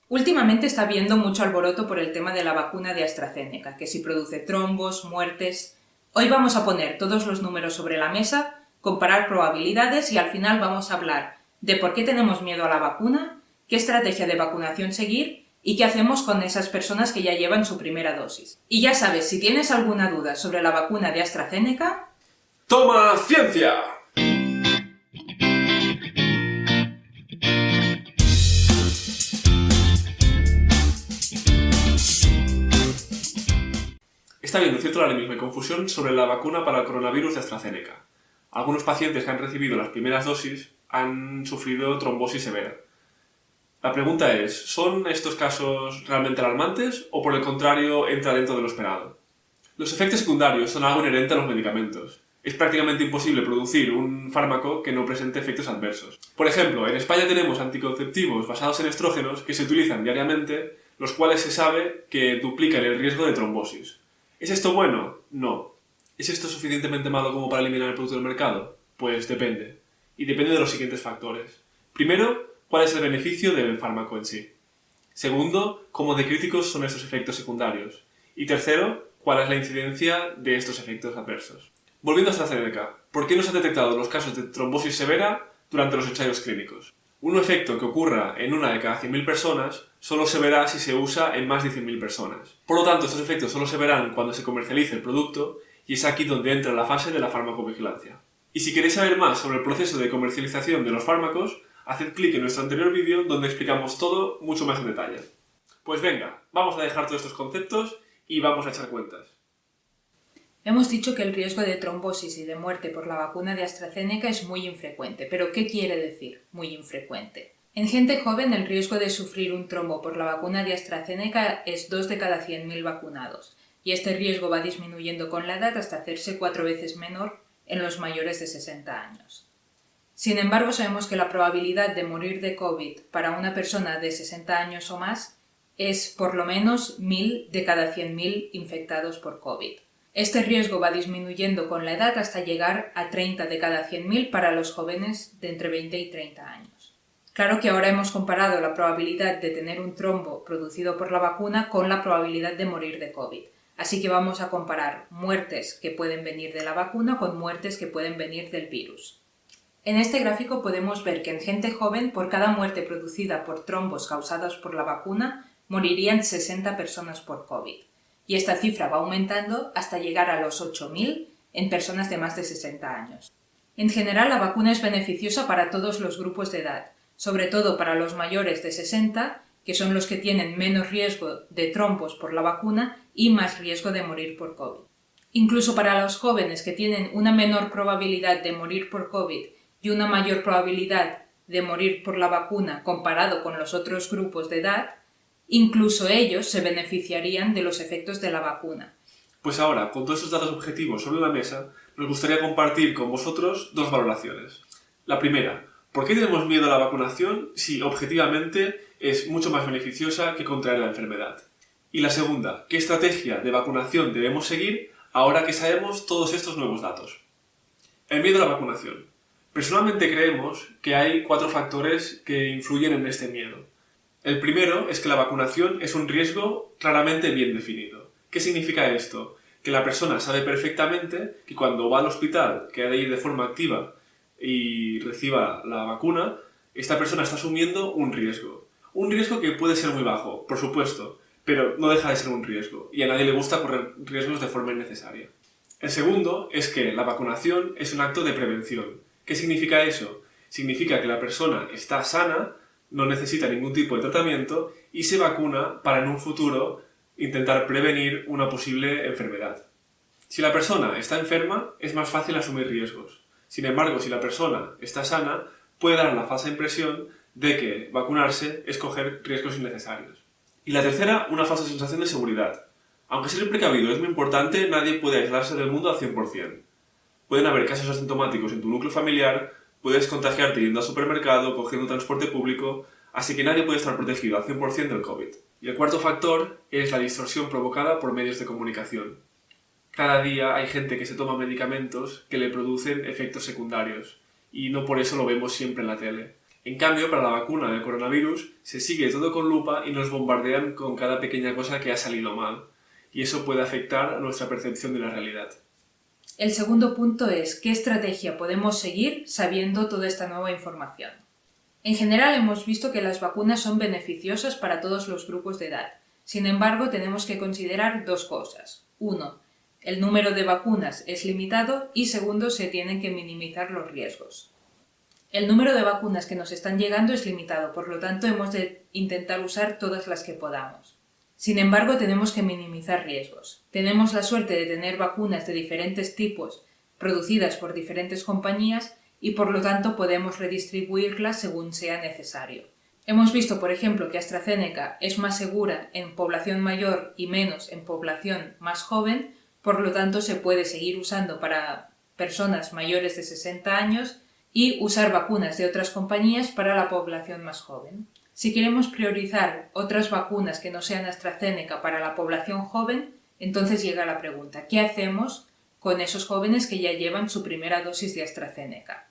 Últimamente está habiendo mucho alboroto por el tema de la vacuna de AstraZeneca, que si produce trombos, muertes. Hoy vamos a poner todos los números sobre la mesa, comparar probabilidades y al final vamos a hablar de por qué tenemos miedo a la vacuna, qué estrategia de vacunación seguir y qué hacemos con esas personas que ya llevan su primera dosis. Y ya sabes, si tienes alguna duda sobre la vacuna de AstraZeneca... ¡Toma ciencia! Está habiendo cierto alarmismo y confusión sobre la vacuna para el coronavirus de AstraZeneca. Algunos pacientes que han recibido las primeras dosis han sufrido trombosis severa. La pregunta es, ¿son estos casos realmente alarmantes o por el contrario entra dentro de lo esperado? Los efectos secundarios son algo inherente a los medicamentos. Es prácticamente imposible producir un fármaco que no presente efectos adversos. Por ejemplo, en España tenemos anticonceptivos basados en estrógenos que se utilizan diariamente, los cuales se sabe que duplican el riesgo de trombosis. ¿Es esto bueno? No. ¿Es esto suficientemente malo como para eliminar el producto del mercado? Pues depende. Y depende de los siguientes factores. Primero, ¿cuál es el beneficio del fármaco en sí? Segundo, ¿cómo de críticos son estos efectos secundarios? Y tercero, ¿cuál es la incidencia de estos efectos adversos? Volviendo a AstraZeneca, ¿por qué no se han detectado los casos de trombosis severa durante los ensayos clínicos? Un efecto que ocurra en una de cada 100.000 personas solo se verá si se usa en más de 100.000 personas. Por lo tanto, estos efectos solo se verán cuando se comercialice el producto y es aquí donde entra la fase de la farmacovigilancia. Y si queréis saber más sobre el proceso de comercialización de los fármacos, haced clic en nuestro anterior vídeo donde explicamos todo mucho más en detalle. Pues venga, vamos a dejar todos estos conceptos y vamos a echar cuentas. Hemos dicho que el riesgo de trombosis y de muerte por la vacuna de AstraZeneca es muy infrecuente, pero ¿qué quiere decir muy infrecuente? En gente joven el riesgo de sufrir un trombo por la vacuna de AstraZeneca es 2 de cada 100.000 vacunados, y este riesgo va disminuyendo con la edad hasta hacerse 4 veces menor en los mayores de 60 años. Sin embargo, sabemos que la probabilidad de morir de COVID para una persona de 60 años o más es por lo menos 1.000 de cada 100.000 infectados por COVID. Este riesgo va disminuyendo con la edad hasta llegar a 30 de cada 100.000 para los jóvenes de entre 20 y 30 años. Claro que ahora hemos comparado la probabilidad de tener un trombo producido por la vacuna con la probabilidad de morir de COVID. Así que vamos a comparar muertes que pueden venir de la vacuna con muertes que pueden venir del virus. En este gráfico podemos ver que en gente joven, por cada muerte producida por trombos causados por la vacuna, morirían 60 personas por COVID. Y esta cifra va aumentando hasta llegar a los 8.000 en personas de más de 60 años. En general, la vacuna es beneficiosa para todos los grupos de edad, sobre todo para los mayores de 60, que son los que tienen menos riesgo de trombos por la vacuna y más riesgo de morir por COVID. Incluso para los jóvenes que tienen una menor probabilidad de morir por COVID y una mayor probabilidad de morir por la vacuna comparado con los otros grupos de edad, incluso ellos se beneficiarían de los efectos de la vacuna. Pues ahora, con todos estos datos objetivos sobre la mesa, nos gustaría compartir con vosotros dos valoraciones. La primera, ¿por qué tenemos miedo a la vacunación si objetivamente es mucho más beneficiosa que contraer la enfermedad? Y la segunda, ¿qué estrategia de vacunación debemos seguir ahora que sabemos todos estos nuevos datos? El miedo a la vacunación. Personalmente creemos que hay 4 factores que influyen en este miedo. El primero es que la vacunación es un riesgo claramente bien definido. ¿Qué significa esto? Que la persona sabe perfectamente que cuando va al hospital, que ha de ir de forma activa y reciba la vacuna, esta persona está asumiendo un riesgo. Un riesgo que puede ser muy bajo, por supuesto, pero no deja de ser un riesgo, y a nadie le gusta correr riesgos de forma innecesaria. El segundo es que la vacunación es un acto de prevención. ¿Qué significa eso? Significa que la persona está sana, no necesita ningún tipo de tratamiento y se vacuna para en un futuro intentar prevenir una posible enfermedad. Si la persona está enferma, es más fácil asumir riesgos. Sin embargo, si la persona está sana, puede dar la falsa impresión de que vacunarse es coger riesgos innecesarios. Y la tercera, una falsa sensación de seguridad. Aunque ser precavido es muy importante, nadie puede aislarse del mundo al 100%. Pueden haber casos asintomáticos en tu núcleo familiar, puedes contagiarte yendo al supermercado, cogiendo transporte público, así que nadie puede estar protegido al 100% del COVID. Y el cuarto factor es la distorsión provocada por medios de comunicación. Cada día hay gente que se toma medicamentos que le producen efectos secundarios, y no por eso lo vemos siempre en la tele. En cambio, para la vacuna del coronavirus se sigue todo con lupa y nos bombardean con cada pequeña cosa que ha salido mal, y eso puede afectar a nuestra percepción de la realidad. El segundo punto es ¿qué estrategia podemos seguir sabiendo toda esta nueva información? En general hemos visto que las vacunas son beneficiosas para todos los grupos de edad. Sin embargo, tenemos que considerar dos cosas. 1. El número de vacunas es limitado y segundo, se tienen que minimizar los riesgos. El número de vacunas que nos están llegando es limitado, por lo tanto hemos de intentar usar todas las que podamos. Sin embargo, tenemos que minimizar riesgos. Tenemos la suerte de tener vacunas de diferentes tipos producidas por diferentes compañías y por lo tanto podemos redistribuirlas según sea necesario. Hemos visto, por ejemplo, que AstraZeneca es más segura en población mayor y menos en población más joven, por lo tanto se puede seguir usando para personas mayores de 60 años y usar vacunas de otras compañías para la población más joven. Si queremos priorizar otras vacunas que no sean AstraZeneca para la población joven, entonces llega la pregunta, ¿qué hacemos con esos jóvenes que ya llevan su primera dosis de AstraZeneca?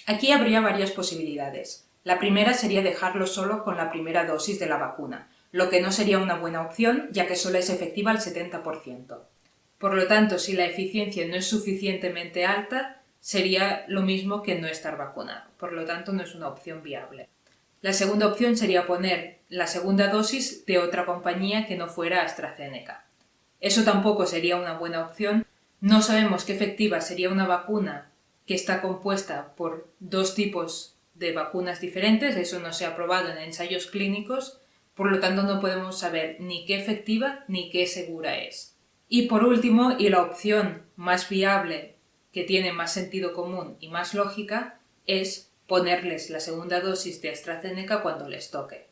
Aquí habría varias posibilidades. La primera sería dejarlo solo con la primera dosis de la vacuna, lo que no sería una buena opción ya que solo es efectiva al 70%. Por lo tanto, si la eficiencia no es suficientemente alta, sería lo mismo que no estar vacunado. Por lo tanto, no es una opción viable. La segunda opción sería poner la segunda dosis de otra compañía que no fuera AstraZeneca. Eso tampoco sería una buena opción. No sabemos qué efectiva sería una vacuna que está compuesta por dos tipos de vacunas diferentes, eso no se ha probado en ensayos clínicos, por lo tanto no podemos saber ni qué efectiva ni qué segura es. Y por último, y la opción más viable, que tiene más sentido común y más lógica, es ponerles la segunda dosis de AstraZeneca cuando les toque.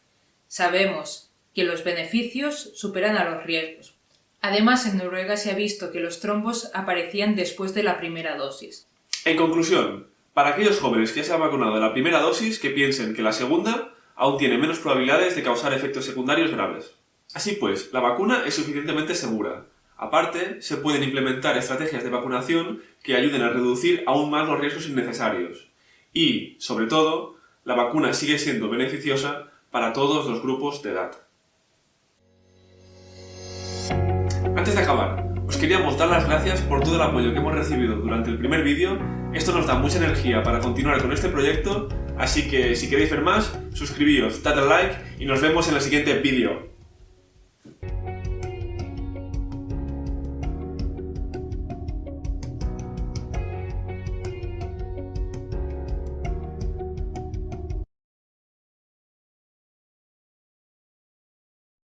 Sabemos que los beneficios superan a los riesgos. Además, en Noruega se ha visto que los trombos aparecían después de la primera dosis. En conclusión, para aquellos jóvenes que ya se han vacunado de la primera dosis, que piensen que la segunda aún tiene menos probabilidades de causar efectos secundarios graves. Así pues, la vacuna es suficientemente segura. Aparte, se pueden implementar estrategias de vacunación que ayuden a reducir aún más los riesgos innecesarios. Y, sobre todo, la vacuna sigue siendo beneficiosa para todos los grupos de edad. Antes de acabar, os queríamos dar las gracias por todo el apoyo que hemos recibido durante el primer vídeo. Esto nos da mucha energía para continuar con este proyecto, así que si queréis ver más, suscribíos, dadle like y nos vemos en el siguiente vídeo.